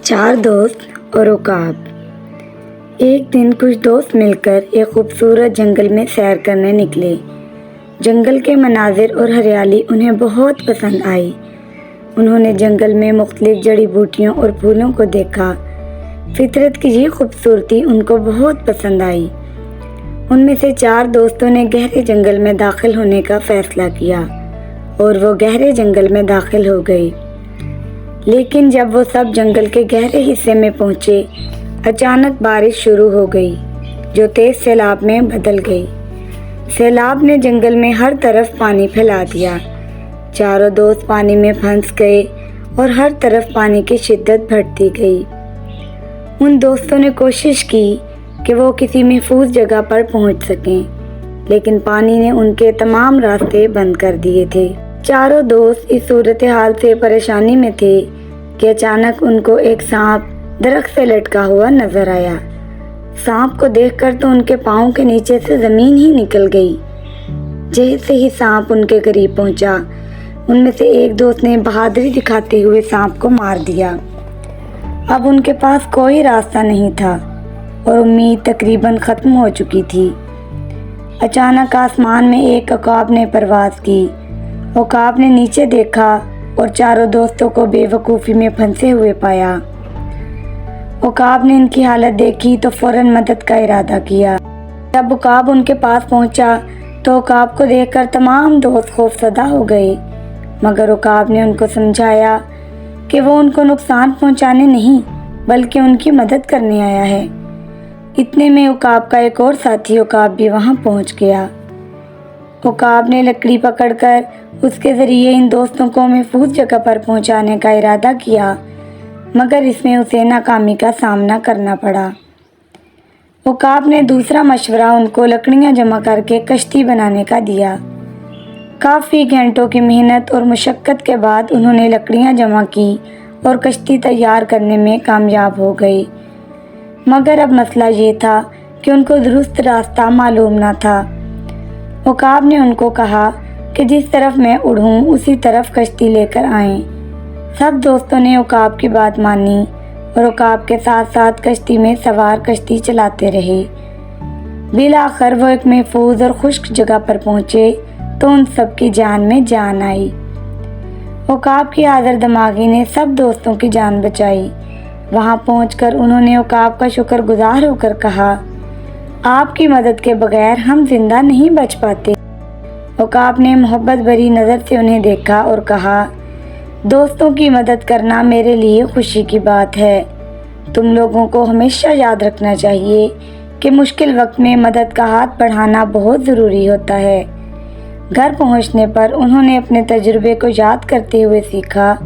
4 दोस्त और उकाब। एक दिन कुछ दोस्त मिलकर एक खूबसूरत जंगल में सैर करने निकले। जंगल के मनाजिर और हरियाली उन्हें बहुत पसंद आई। उन्होंने जंगल में मुख्तलिफ जड़ी बूटियों और फूलों को देखा। फितरत की ये खूबसूरती उनको बहुत पसंद आई। उनमें से 4 दोस्तों ने गहरे जंगल में दाखिल होने का फ़ैसला किया और वो गहरे जंगल में दाखिल हो गए। लेकिन जब वो सब जंगल के गहरे हिस्से में पहुँचे, अचानक बारिश शुरू हो गई जो तेज़ सैलाब में बदल गई। सैलाब ने जंगल में हर तरफ पानी फैला दिया। चारों दोस्त पानी में फंस गए और हर तरफ पानी की शिद्दत बढ़ती गई। उन दोस्तों ने कोशिश की कि वो किसी महफूज जगह पर पहुंच सकें, लेकिन पानी ने उनके तमाम रास्ते बंद कर दिए थे। चारों दोस्त इस सूरत हाल से परेशानी में थे कि अचानक उनको एक सांप दरख्त से लटका हुआ नजर आया। सांप को देखकर तो उनके पाँव के नीचे से ज़मीन ही निकल गई। जैसे ही सांप उनके करीब पहुंचा, उनमें से एक दोस्त ने बहादुरी दिखाते हुए सांप को मार दिया। अब उनके पास कोई रास्ता नहीं था और उम्मीद तकरीबन ख़त्म हो चुकी थी। अचानक आसमान में एक उकाब ने परवाज़ की। उकाब ने नीचे देखा और चारों दोस्तों को बेवकूफ़ी में फंसे हुए पाया। उकाब ने इनकी हालत देखी तो फ़ौरन मदद का इरादा किया। जब उकाब उनके पास पहुंचा तो उकाब को देखकर तमाम दोस्त खौफज़दा हो गए, मगर उकाब ने उनको समझाया कि वो उनको नुकसान पहुंचाने नहीं बल्कि उनकी मदद करने आया है। इतने में उकाब का एक और साथी उकाब भी वहां पहुंच गया। उकाब ने लकड़ी पकड़कर उसके ज़रिए इन दोस्तों को महफूज जगह पर पहुंचाने का इरादा किया, मगर इसमें उसे नाकामी का सामना करना पड़ा। उकाब ने दूसरा मशवरा उनको लकड़ियां जमा करके कश्ती बनाने का दिया। काफ़ी घंटों की मेहनत और मुशक्क़त के बाद उन्होंने लकड़ियां जमा की और कश्ती तैयार करने में कामयाब हो गए। मगर अब मसला ये था कि उनको दुरुस्त रास्ता मालूम न था। उकाब ने उनको कहा कि जिस तरफ मैं उड़ूं उसी तरफ कश्ती लेकर आएं। सब दोस्तों ने उकाब की बात मानी और उकाब के साथ साथ कश्ती में सवार कश्ती चलाते रहे। बिलाखिर वो एक महफूज और खुश्क जगह पर पहुँचे तो उन सब की जान में जान आई। उकाब की हाज़िर दिमागी ने सब दोस्तों की जान बचाई। वहाँ पहुंचकर उन्होंने उकाब का शुक्रगुजार होकर कहा, आपकी मदद के बगैर हम जिंदा नहीं बच पाते। उकाब ने मोहब्बत भरी नज़र से उन्हें देखा और कहा, दोस्तों की मदद करना मेरे लिए खुशी की बात है। तुम लोगों को हमेशा याद रखना चाहिए कि मुश्किल वक्त में मदद का हाथ बढ़ाना बहुत ज़रूरी होता है। घर पहुंचने पर उन्होंने अपने तजुर्बे को याद करते हुए सीखा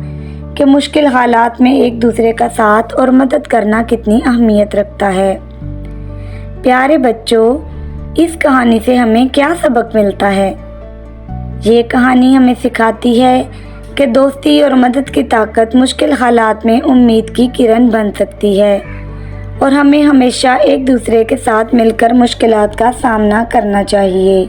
कि मुश्किल हालात में एक दूसरे का साथ और मदद करना कितनी अहमियत रखता है। प्यारे बच्चों, इस कहानी से हमें क्या सबक मिलता है? ये कहानी हमें सिखाती है कि दोस्ती और मदद की ताकत मुश्किल हालात में उम्मीद की किरण बन सकती है और हमें हमेशा एक दूसरे के साथ मिलकर मुश्किलात का सामना करना चाहिए।